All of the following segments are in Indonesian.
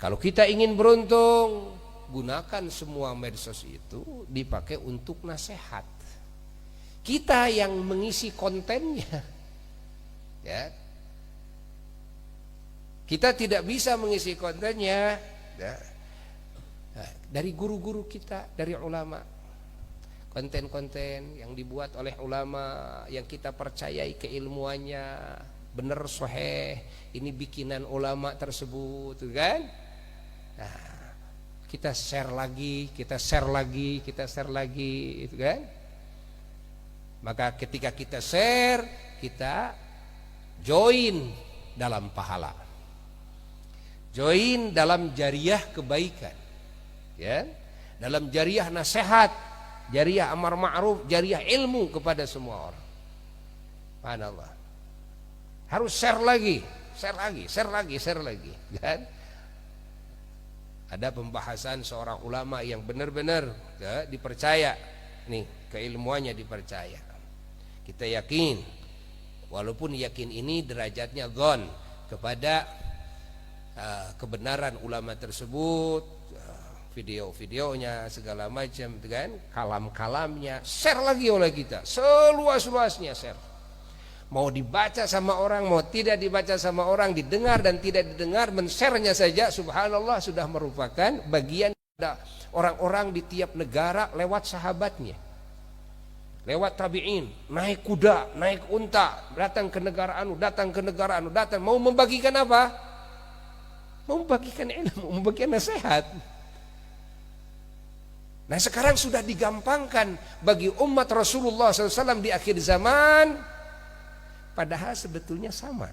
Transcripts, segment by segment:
Kalau kita ingin beruntung, gunakan semua medsos itu dipakai untuk nasihat. Kita yang mengisi kontennya, ya. Kita tidak bisa mengisi kontennya, ya, dari guru-guru kita, dari ulama. Konten-konten yang dibuat oleh ulama yang kita percayai keilmuannya benar sahih, ini bikinan ulama tersebut, kan? Nah, kita share lagi, kita share lagi, kita share lagi, itu kan? Maka ketika kita share, kita join dalam pahala, join dalam jariah kebaikan, ya, dalam jariah nasihat, jariah amar ma'ruf, jariah ilmu kepada semua orang. Subhanallah. Harus share lagi, share lagi, share lagi, share lagi, kan? Ada pembahasan seorang ulama yang benar-benar, ya, dipercaya, nih keilmuannya dipercaya. Kita yakin, walaupun yakin ini derajatnya dzon kepada kebenaran ulama tersebut, video-videonya segala macam, kan, kalam-kalamnya share lagi oleh kita seluas-luasnya, share. Mau dibaca sama orang, mau tidak dibaca sama orang, didengar dan tidak didengar, men-share-nya saja subhanallah sudah merupakan bagian dari orang-orang di tiap negara lewat sahabatnya, lewat tabi'in, naik kuda, naik unta, datang ke negara anu, datang ke negara anu, datang mau membagikan apa? Mau membagikan ilmu, membagikan nasihat. Nah, sekarang sudah digampangkan bagi umat Rasulullah SAW di akhir zaman. Padahal sebetulnya sama,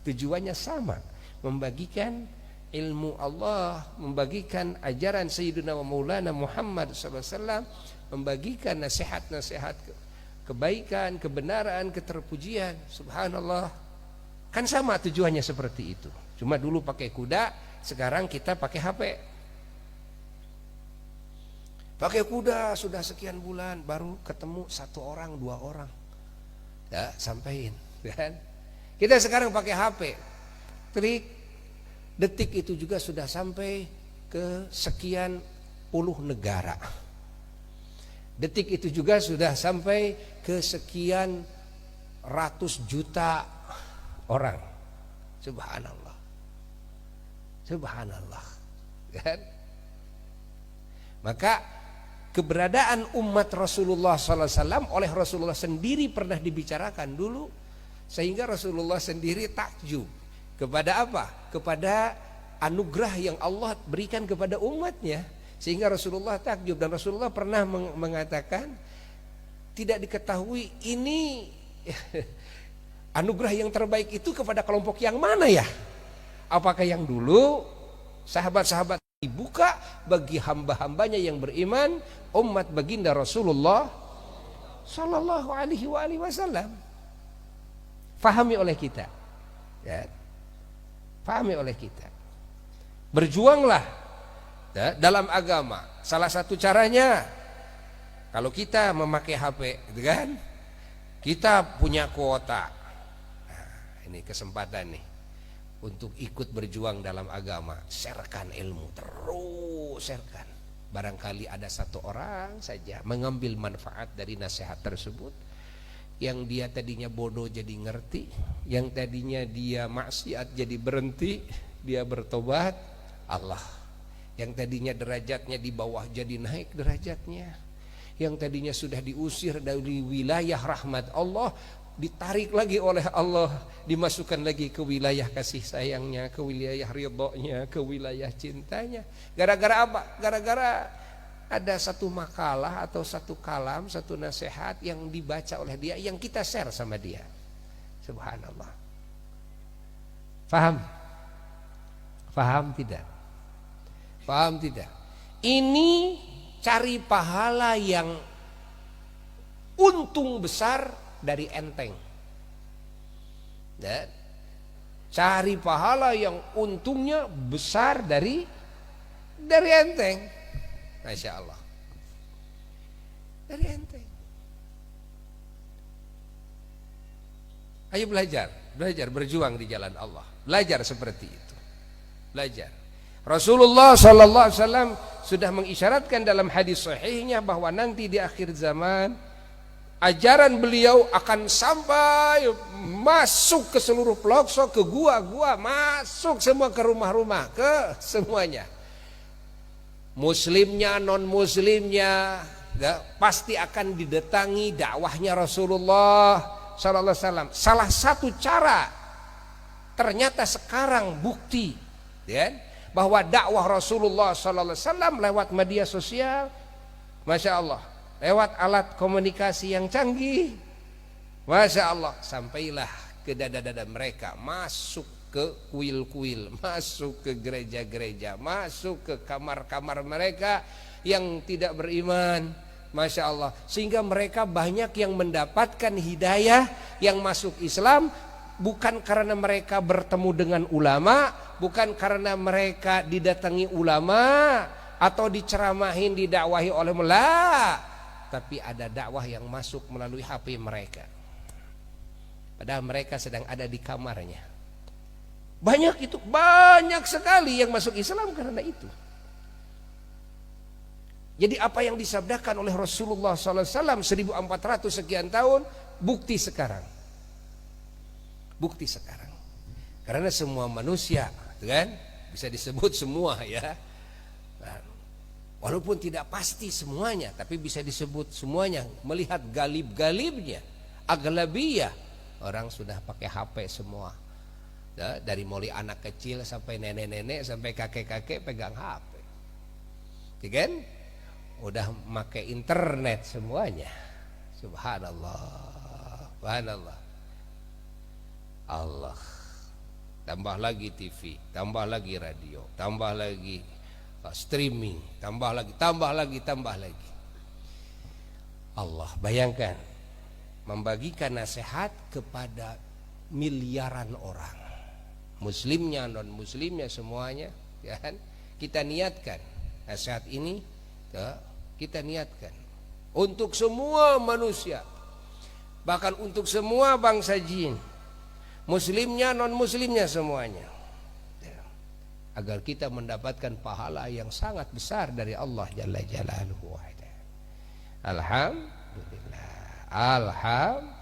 tujuannya sama, membagikan ilmu Allah, membagikan ajaran Sayyidina wa Maulana Muhammad SAW, membagikan nasihat-nasihat kebaikan, kebenaran, keterpujian. Subhanallah, kan sama tujuannya seperti itu. Cuma dulu pakai kuda, sekarang kita pakai HP. Pakai kuda sudah sekian bulan, baru ketemu satu orang, dua orang, ya, sampaikan, kan? Kita sekarang pakai HP, trik detik itu juga sudah sampai ke sekian puluh negara. Detik itu juga sudah sampai ke sekian ratus juta orang. Subhanallah, subhanallah, kan? Maka keberadaan umat Rasulullah SAW oleh Rasulullah sendiri pernah dibicarakan dulu, sehingga Rasulullah sendiri takjub kepada apa? Kepada anugerah yang Allah berikan kepada umatnya, sehingga Rasulullah takjub. Dan Rasulullah pernah mengatakan, tidak diketahui ini anugerah yang terbaik itu kepada kelompok yang mana ya? Apakah yang dulu sahabat-sahabat dibuka bagi hamba-hambanya yang beriman, umat baginda Rasulullah Sallallahu Alaihi Wasallam? Fahami oleh kita, ya, fahami oleh kita. Berjuanglah, ya, dalam agama. Salah satu caranya, kalau kita memakai HP, gitu kan, kita punya kuota. Nah, ini kesempatan nih untuk ikut berjuang dalam agama. Sharekan ilmu, terus sharekan. Barangkali ada satu orang saja mengambil manfaat dari nasihat tersebut, yang dia tadinya bodoh jadi ngerti, yang tadinya dia maksiat jadi berhenti, dia bertobat. Allah, yang tadinya derajatnya di bawah jadi naik derajatnya, yang tadinya sudah diusir dari wilayah rahmat Allah, ditarik lagi oleh Allah, dimasukkan lagi ke wilayah kasih sayangnya, ke wilayah ridhonya, ke wilayah cintanya. Gara-gara apa? Gara-gara ada satu makalah atau satu kalam, satu nasihat yang dibaca oleh dia, yang kita share sama dia. Subhanallah. Faham? Faham tidak? Faham tidak? Ini cari pahala yang untung besar dari enteng, dan cari pahala yang untungnya besar dari enteng. Masya Allah, dari enteng. Ayo belajar berjuang di jalan Allah. Belajar seperti itu, belajar. Rasulullah sallallahu alaihi wasallam sudah mengisyaratkan dalam hadis sahihnya bahwa nanti di akhir zaman ajaran beliau akan sampai masuk ke seluruh pelosok, ke gua-gua, masuk semua ke rumah-rumah, ke semuanya. Muslimnya, non-muslimnya, pasti akan didatangi dakwahnya Rasulullah sallallahu alaihi wasallam. Salah satu cara ternyata sekarang bukti, ya, bahwa dakwah Rasulullah sallallahu alaihi wasallam lewat media sosial, masya Allah, lewat alat komunikasi yang canggih, masya Allah, sampailah ke dada-dada mereka, masuk ke kuil-kuil, masuk ke gereja-gereja, masuk ke kamar-kamar mereka yang tidak beriman, masya Allah, sehingga mereka banyak yang mendapatkan hidayah, yang masuk Islam bukan karena mereka bertemu dengan ulama, bukan karena mereka didatangi ulama atau diceramahin, didakwahi oleh mullah, tapi ada dakwah yang masuk melalui HP mereka. Padahal mereka sedang ada di kamarnya. Banyak itu, banyak sekali yang masuk Islam karena itu. Jadi apa yang disabdakan oleh Rasulullah SAW 1400 sekian tahun, bukti sekarang. Bukti sekarang. Karena semua manusia, kan, bisa disebut semua, ya. Nah, walaupun tidak pasti semuanya, tapi bisa disebut semuanya. Melihat galib-galibnya, aglabiyah, orang sudah pakai HP semua. Ya, dari mulai anak kecil sampai nenek-nenek sampai kakek-kakek pegang HP. Ya kan? Udah pakai internet semuanya. Subhanallah. Subhanallah. Allah, tambah lagi TV, tambah lagi radio, tambah lagi streaming, tambah lagi. Allah, bayangkan membagikan nasihat kepada miliaran orang, muslimnya, non muslimnya, semuanya, ya kan? Kita niatkan nasihat ini, ya, kita niatkan untuk semua manusia, bahkan untuk semua bangsa jin, muslimnya, non muslimnya, semuanya, ya, agar kita mendapatkan pahala yang sangat besar dari Allah Jalla Jalaluhu. Alhamdulillah, alhamdulillah.